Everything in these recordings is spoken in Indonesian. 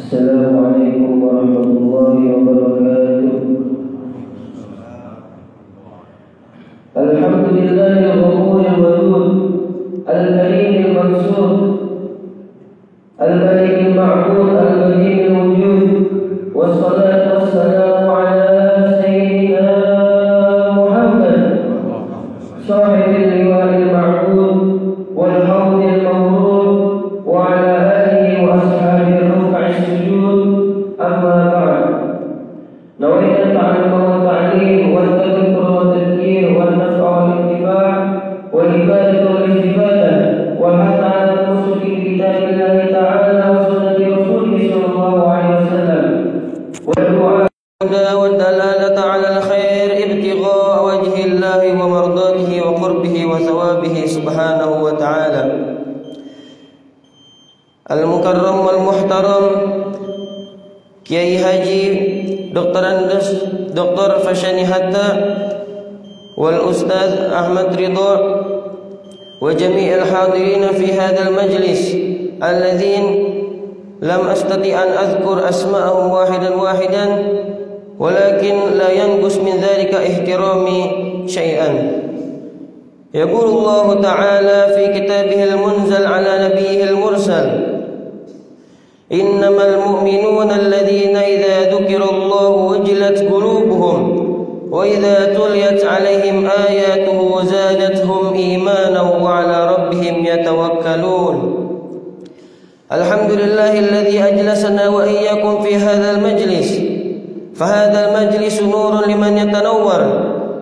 Assalamualaikum warahmatullahi wabarakatuh. Alhamdulillahil ghafuril wadud, al-karimil mansur, al-malikil ma'bud, al-qadiril wujud. Wassalatu wassalamu ala sayyidina Muhammad sahibil liwa'il ma'bud wal hawdil mawrud wa ala alihi wa ashabihi ruk'is sujud. Amma ba'd. Nawaitu ta'allum wa ta'lim wa tadhkur wa tadhkir wa naf'a wal intifa' wal ibadatu wal istifadah wa hatta 'ala nusuki kitabillahi ta'ala wa sunnati rasulih sallallahu alaihi wasallam wa du'a wa dalalata 'ala al-khair ibtigha' wajhillahi wa mardatihi wa qurbihi wa thawabihi subhanahu wa ta'ala. Al-Mukarram wal Muhtaram Kiai Haji Dr. Andes Dr. Fashani Hatta wal Ustaz Ahmad Ridha wa jami'il hadirin fi hadzal majlis alladhin lam astati an adhkur asma'ahum wahidan walakin la yanqus min dhalika ihtirami syai'an. Yaqulu Allah Ta'ala fi kitabihil munzal ala nabiyyihil mursal, innamal mu'minuna alladhina idza dzukirallahu wajilat qulubuhum wa idza tuliyat 'alaihim ayatuhu zadatuhum imanan wa 'ala rabbihim yatawakkalun. Alhamdulillahilladzi ajlasana wa iyyakum fi hadzal majlis. Fahadzal majlis nurun liman yatanawwar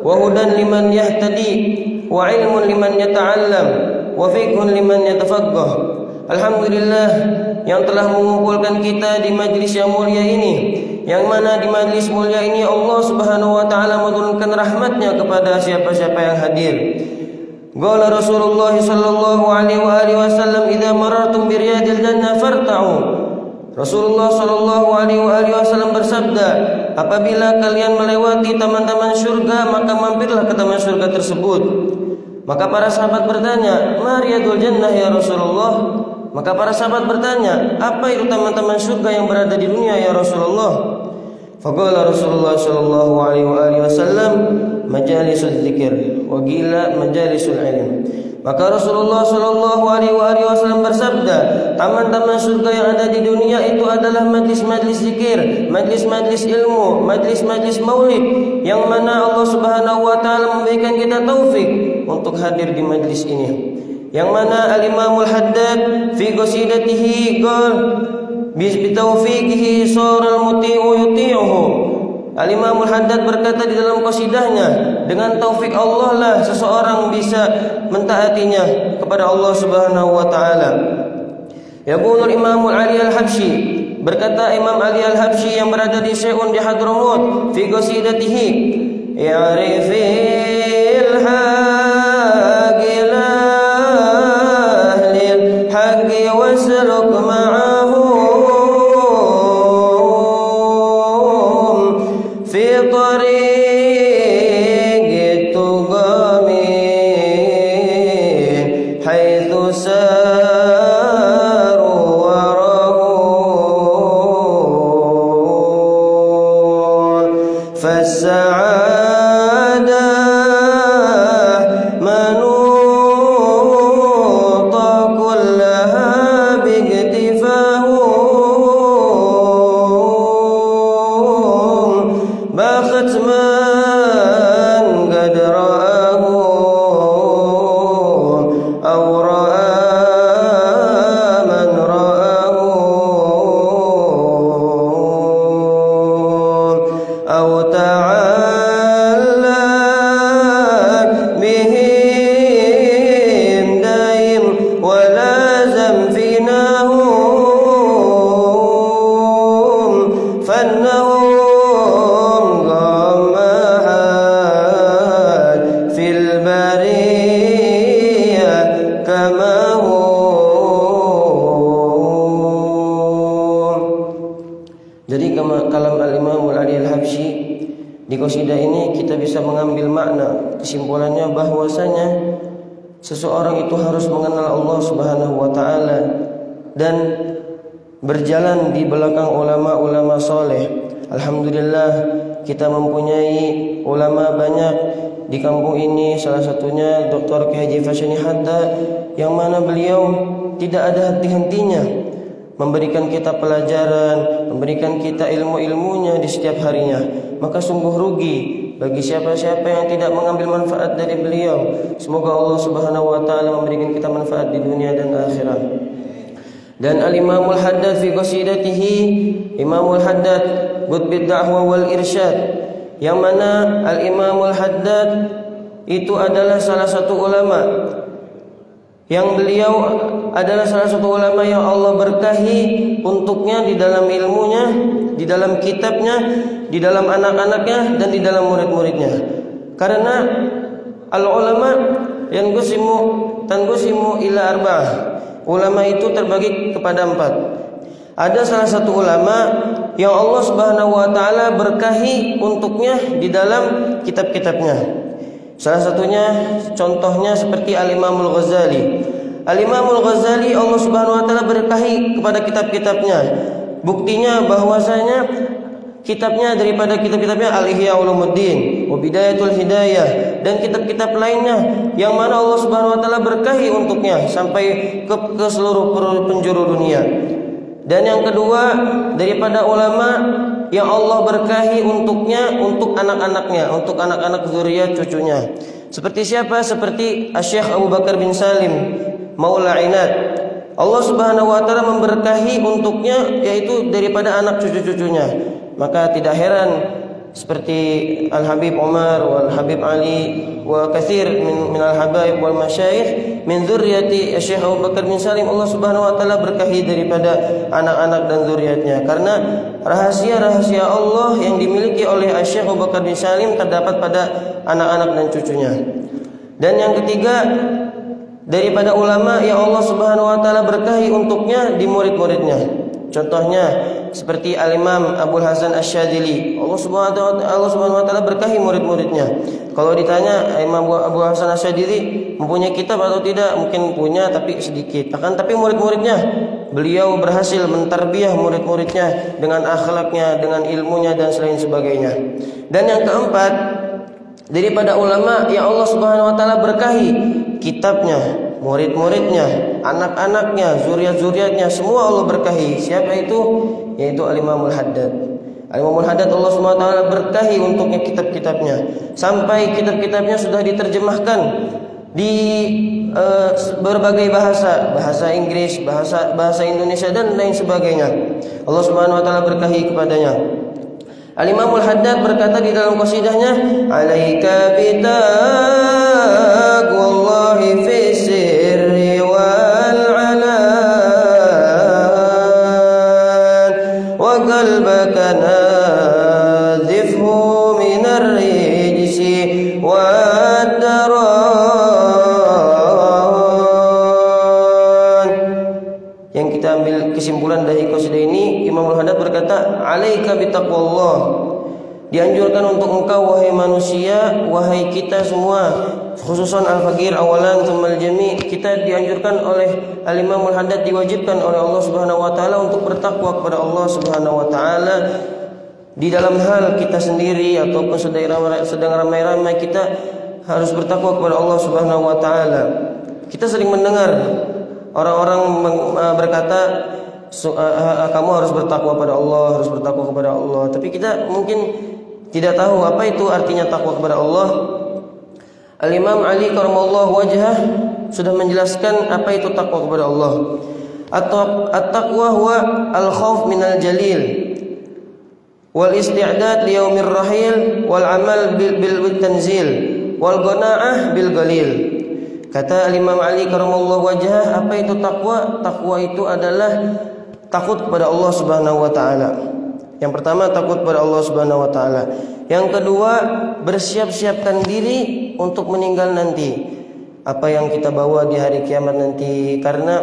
wa hudan liman yahtadi wa ilmun liman yata'allam wa fiqhun liman yatafaqqah. Alhamdulillah yang telah mengumpulkan kita di majlis yang mulia ini, yang mana di majlis mulia ini Allah Subhanahu wa taala menurunkan rahmatnya kepada siapa-siapa yang hadir. Qala Rasulullah sallallahu alaihi wasallam, idza marartum bi riyadil jannah farta'u. Rasulullah sallallahu alaihi wasallam bersabda, apabila kalian melewati taman-taman surga, maka mampirlah ke taman surga tersebut. Maka para sahabat bertanya, ma riyadul jannah ya Rasulullah? Maka para sahabat bertanya, apa itu taman-taman surga yang berada di dunia ya Rasulullah? Faqala Rasulullah sallallahu alaihi wasallam, majalisul dzikr wa qila majalisul ilm. Maka Rasulullah sallallahu alaihi wasallam bersabda, taman-taman surga yang ada di dunia itu adalah majlis-majlis zikir, majlis-majlis ilmu, majlis-majlis maulid, yang mana Allah Subhanahu wa taala memberikan kita taufik untuk hadir di majlis ini. Yang mana Al-Imamul Haddad fi qasidatihi qala bi taufiqihi saral muti'u yuti'uhu. Al-Imamul Haddad berkata di dalam qasidahnya, dengan taufik Allah lah seseorang bisa mentaatinya kepada Allah Subhanahu wa taala. Yaqulul Imamul Ali Al-Habsyi, berkata Imam Ali Al-Habsyi yang berada di Syai'un di Hadramut fi qasidatihi, ya'rifil haqil ahlil haqqi wasluk ma'ahu fi tariqit tugamin haitsu saru warahun fas'adah manuta kullaha biktifahum bakhat man qad ra'ahu aw ra'a man ra'ahu aw ta'alla bihim daim wa lazam finahum fannahum ghammahat fil bariyah kama hum. Jadi kalam Al-Imamul Ali Al-Habsyi di qasidah ini kita bisa mengambil makna, kesimpulannya bahwasanya seseorang itu harus mengenal Allah Subhanahu wa taala dan berjalan di belakang ulama-ulama soleh. Alhamdulillah kita mempunyai ulama banyak di kampung ini. Salah satunya Dr. K. Haji Fashani Hatta, yang mana beliau tidak ada henti-hentinya memberikan kita pelajaran, memberikan kita ilmu-ilmunya di setiap harinya. Maka sungguh rugi bagi siapa-siapa yang tidak mengambil manfaat dari beliau. Semoga Allah Subhanahu wa taala memberikan kita manfaat di dunia dan akhirat. Dan Al-Imamul Haddad fi qasidatihi, Imamul Haddad Qutbid Da'wah wal Irsyad, yang mana Al-Imamul Haddad itu adalah salah satu ulama yang beliau adalah salah satu ulama yang Allah berkahi untuknya di dalam ilmunya, di dalam kitabnya, di dalam anak-anaknya, dan di dalam murid-muridnya. Karena al-ulama tanqusimu ila arba'ah. Ulama itu terbagi kepada 4. Ada salah satu ulama yang Allah Subhanahu wa taala berkahi untuknya di dalam kitab-kitabnya. Salah satunya contohnya seperti Al-Imamul Ghazali. Al-Imamul Ghazali Allah Subhanahu wa taala berkahi kepada kitab-kitabnya. Buktinya bahwasanya kitabnya daripada kitab-kitabnya Al-Ihya Ulumuddin, wa Bidayatul Hidayah, dan kitab-kitab lainnya yang mana Allah Subhanahu wa taala berkahi untuknya sampai ke seluruh penjuru dunia. Dan yang kedua daripada ulama yang Allah berkahi untuknya untuk anak-anaknya, untuk anak-anak zuriat cucunya. Seperti siapa? Seperti Syekh Abu Bakar bin Salim Maula Ainat. Allah Subhanahu wa taala memberkahi untuknya yaitu daripada anak cucu-cucunya. Maka tidak heran seperti Al-Habib Umar wal Habib Ali wa katsir min al-habaib wal masyayikh min dzurriyyati Syekh Abu Bakar bin Salim, Allah Subhanahu wa taala berkahi daripada anak-anak dan zuriatnya. Karena rahasia-rahasia Allah yang dimiliki oleh Syekh Abu Bakar bin Salim terdapat pada anak-anak dan cucunya. Dan yang ketiga daripada ulama yang Allah Subhanahu wa taala berkahi untuknya di murid-muridnya. Contohnya seperti Al-Imam Abul Hasan Asy-Syadzili, Allah Subhanahu wa taala berkahi murid-muridnya. Kalau ditanya Imam Abu Hasan Asy-Syadzili mempunyai kitab atau tidak, mungkin punya tapi sedikit. Tapi murid-muridnya, beliau berhasil mentarbiyah murid-muridnya dengan akhlaknya, dengan ilmunya dan selain sebagainya. Dan yang keempat, daripada ulama yang Allah Subhanahu wa taala berkahi kitabnya, murid-muridnya, anak-anaknya, zuriat-zuriatnya, semua Allah berkahi. Siapa itu? Yaitu Al-Imamul Haddad. Al-Imamul Haddad Allah Subhanahu wa taala berkahi untuknya kitab-kitabnya, sampai kitab-kitabnya sudah diterjemahkan di berbagai bahasa Inggris, bahasa Indonesia dan lain sebagainya. Allah Subhanahu wa taala berkahi kepadanya. Al-Imamul Haddad berkata di dalam qasidahnya, "Alaika bitaqwallahi fi sirri wal alan wa qalbaka nadhifhu minar rijsi wad daran." Yang kita ambil kesimpulan dari qasidah ini, Imamul Haddad berkata, "Alaika bitaqwallah." Dianjurkan untuk engkau wahai manusia, wahai kita semua, khususan al-faqir awalan tsummal jami', kita dianjurkan oleh Al-Imamul Haddad, diwajibkan oleh Allah Subhanahu wa taala untuk bertakwa kepada Allah Subhanahu wa taala di dalam hal kita sendiri ataupun sedang ramai-ramai, kita harus bertakwa kepada Allah Subhanahu wa taala. Kita sering mendengar orang-orang berkata, kamu harus bertakwa kepada Allah, harus bertakwa kepada Allah. Tapi kita mungkin tidak tahu apa itu artinya takwa kepada Allah. Al-Imam Ali karamallahu wajhah sudah menjelaskan apa itu takwa kepada Allah. At-taqwa huwa al-khauf minal jalil wal isti'dad li yaumir rahil wal amal bil tanzil wal qanaa'ah bil qalil. Kata Al-Imam Ali karamallahu wajhah, apa itu takwa? Takwa itu adalah takut kepada Allah Subhanahu wa taala. Yang pertama, takut kepada Allah Subhanahu wa taala. Yang kedua, bersiap-siapkan diri untuk meninggal nanti. Apa yang kita bawa di hari kiamat nanti, karena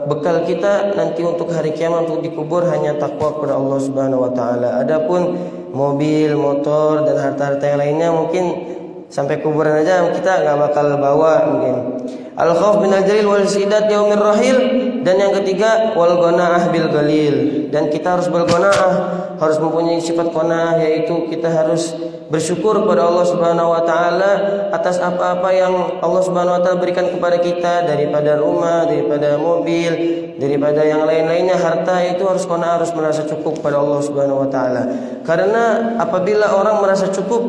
bekal kita nanti untuk hari kiamat untuk dikubur hanya takwa kepada Allah Subhanahu wa taala. Adapun mobil, motor dan harta-harta yang lainnya mungkin sampai kuburan aja kita nggak bakal bawa mungkin. Al-khauf minal jalil wal sidat yaumir rahil, Dan yang ketiga, wal qanaah bil qalil. Dan kita harus berqanaah, harus mempunyai sifat qanaah, yaitu kita harus bersyukur kepada Allah Subhanahu wa taala atas apa-apa yang Allah Subhanahu wa taala berikan kepada kita, daripada rumah, daripada mobil, daripada yang lain-lainnya, harta. Itu harus qanaah, harus merasa cukup pada Allah Subhanahu wa taala. Karena apabila orang merasa cukup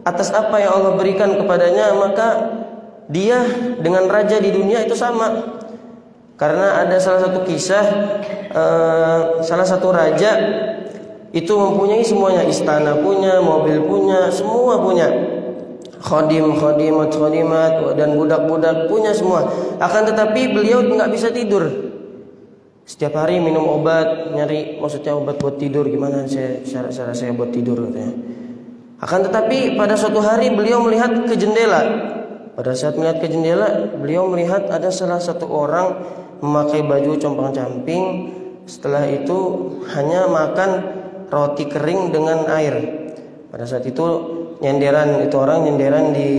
atas apa yang Allah berikan kepadanya, maka dia dengan raja di dunia itu sama. Karena ada salah satu kisah, salah satu raja itu mempunyai semuanya, istana punya, mobil punya, semua punya, khadimat, dan budak-budak punya semua. Akan tetapi beliau nggak bisa tidur. Setiap hari minum obat, nyari maksudnya obat buat tidur, gimana cara saya buat tidur katanya. Akan tetapi pada suatu hari beliau melihat ke jendela. Pada saat melihat ke jendela, beliau melihat ada salah satu orang memakai baju compang-camping. Setelah itu hanya makan roti kering dengan air. Pada saat itu nyenderan, itu orang nyenderan di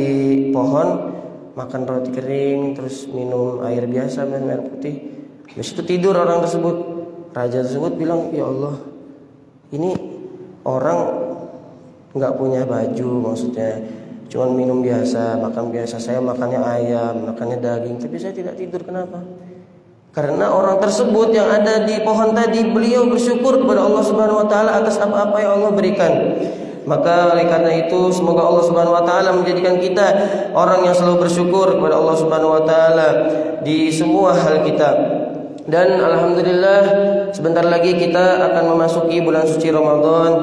pohon, makan roti kering, terus minum air biasa, minum air putih. Habis itu tidur orang tersebut. Raja tersebut bilang, ya Allah, ini orang nggak punya baju, maksudnya cuman minum biasa, makan biasa. Saya makannya ayam, makannya daging, tapi saya tidak tidur. Kenapa? Karena orang tersebut yang ada di pohon tadi, beliau bersyukur kepada Allah Subhanahu wa taala atas apa-apa yang Allah berikan. Maka oleh karena itu, semoga Allah Subhanahu wa taala menjadikan kita orang yang selalu bersyukur kepada Allah Subhanahu wa taala di semua hal kita. Dan alhamdulillah, sebentar lagi kita akan memasuki bulan suci Ramadan,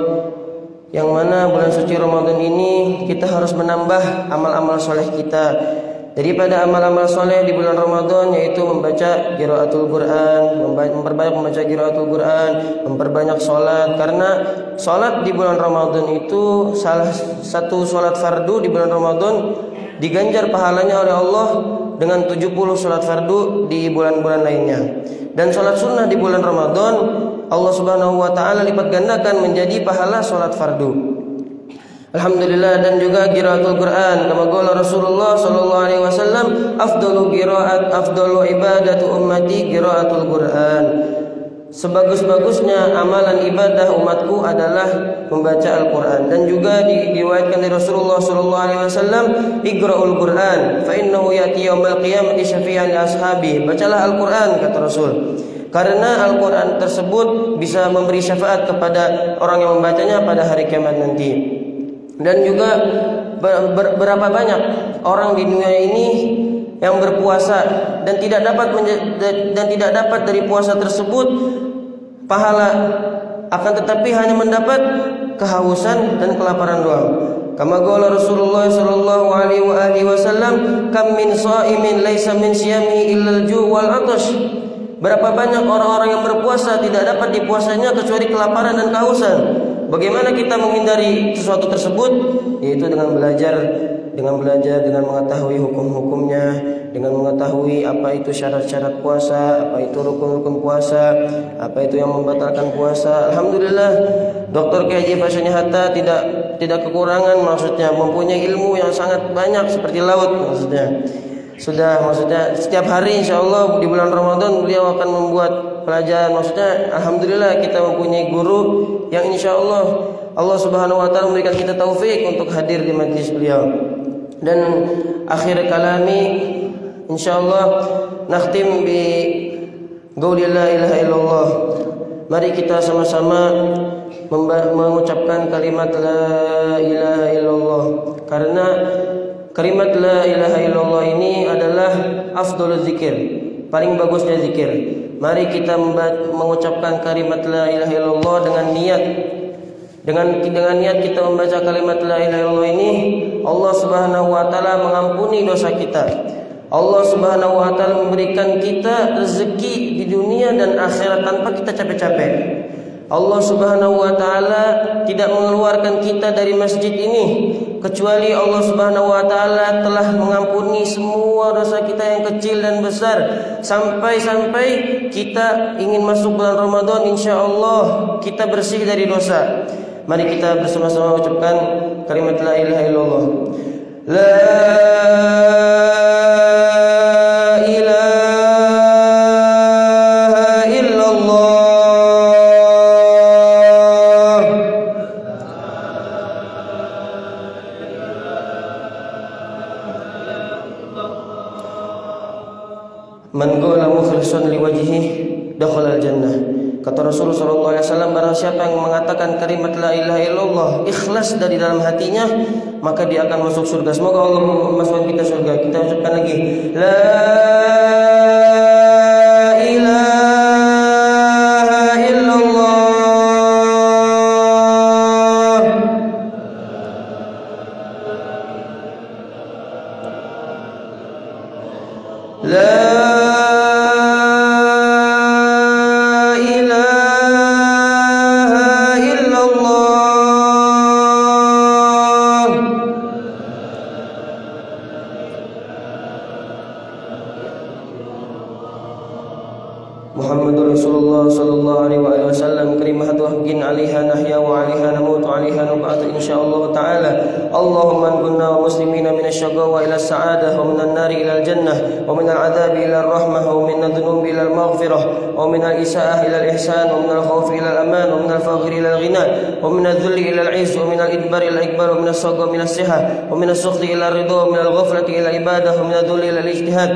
yang mana bulan suci Ramadan ini kita harus menambah amal-amal soleh kita. Daripada amal-amal soleh di bulan Ramadan, yaitu membaca qiraatul Quran, memperbanyak membaca qiraatul Quran, memperbanyak sholat. Karena sholat di bulan Ramadan itu salah satu sholat fardu di bulan Ramadan diganjar pahalanya oleh Allah dengan 70 sholat fardu di bulan-bulan lainnya. Dan sholat sunnah di bulan Ramadan Allah Subhanahu wa taala lipat gandakan menjadi pahala sholat fardu. Alhamdulillah. Dan juga qiraatul Quran, kama qala Rasulullah sallallahu alaihi wasallam, afdalu ibadatu ummati qiraatul Quran. Sebagus-bagusnya amalan ibadah umatku adalah membaca Al-Quran. Dan juga diriwayatkan dari Rasulullah sallallahu alaihi wasallam, iqra'ul Quran fa innahu ya'ti yaumil qiyamati syafi'an li ashabi. Bacalah Al-Quran, kata Rasul, karena Al-Quran tersebut bisa memberi syafaat kepada orang yang membacanya pada hari kiamat nanti. Dan juga berapa banyak orang di dunia ini yang berpuasa dan tidak dapat dari puasa tersebut pahala, akan tetapi hanya mendapat kehausan dan kelaparan doang. Kama qala Rasulullah sallallahu alaihi wasallam, kam min shaimin laisa min siyamihi illa al-ju' wal 'atash. Berapa banyak orang-orang yang berpuasa tidak dapat di puasanya kecuali kelaparan dan kehausan. Bagaimana kita menghindari sesuatu tersebut? Yaitu dengan belajar, dengan mengetahui hukum-hukumnya, dengan mengetahui apa itu syarat-syarat puasa, apa itu rukun-rukun puasa, apa itu yang membatalkan puasa. Alhamdulillah, Dr. K. Haji Fasyani Hatta tidak kekurangan, maksudnya mempunyai ilmu yang sangat banyak seperti laut, maksudnya. Maksudnya setiap hari insyaallah di bulan Ramadan beliau akan membuat pelajaran. Maksudnya alhamdulillah kita mempunyai guru yang insyaallah Allah Subhanahu wa taala memberikan kita taufik untuk hadir di majlis beliau. Dan akhir kalami insyaallah nakhtim bi qauli la ilaha illallah. Mari kita sama-sama mengucapkan kalimat la ilaha illallah, karena kalimat la ilaha illallah ini adalah afdhalul zikir, paling bagusnya zikir. Mari kita mengucapkan kalimat la ilaha illallah dengan niat. Dengan niat kita membaca kalimat la ilaha illallah ini, Allah Subhanahu wa taala mengampuni dosa kita. Allah Subhanahu wa taala memberikan kita rezeki di dunia dan akhirat tanpa kita capek-capek. Allah Subhanahu wa taala tidak mengeluarkan kita dari masjid ini kecuali Allah Subhanahu wa taala telah mengampuni semua dosa kita yang kecil dan besar, sampai kita ingin masuk bulan Ramadan, insyaallah kita bersih dari dosa. Mari kita bersama-sama ucapkan kalimat la ilaha illallah. La ilaha Kata Rasulullah SAW, barang siapa yang mengatakan kalimat la ilaha illallah ikhlas dari dalam hatinya, maka dia akan masuk surga. Semoga Allah memasukkan kita surga. Kita ucapkan lagi la ilaha illallah. La Muhammadur Rasulullah sallallahu alaihi wasallam kalimatu haqqin 'alaiha nahya wa 'alaiha namutu 'alaiha nub'atu insyaallah ta'ala. Allahumma kunna muslimina minasyaqawa ila as-sa'adah wa minan nari ila al-jannah wa minal 'adzabi ila ar-rahmah wa minadh dhunubi ila al-maghfirah wa minal isaa'ah ila al-ihsan wa minal khawfi ila al-aman wa minal faghri ila al-ghina wa minadh dhulli ila al-'izz wa minal idbari ila al-ikbar wa minas sagha ila as-sihah wa minas sukhti ila ar-ridha wa minal ghaflati ila ibadah wa minadh dhulli ila al-ijtihad.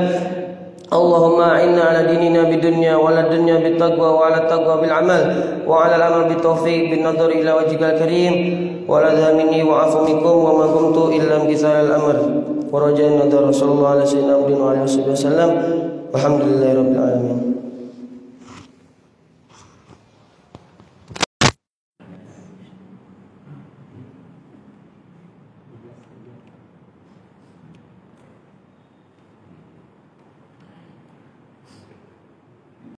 Allahumma a'inna ala dinina bidunya wa ala dunya bittaqwa wa ala taqwa bil amal wa ala al amal bitawfiq bin nadhar ila wajhikal karim wa la dhamini wa afu minkum wa ma kuntu illa mithal al amr wa raja'na Rasulullah sallallahu alaihi wasallam walhamdulillahi rabbil alamin.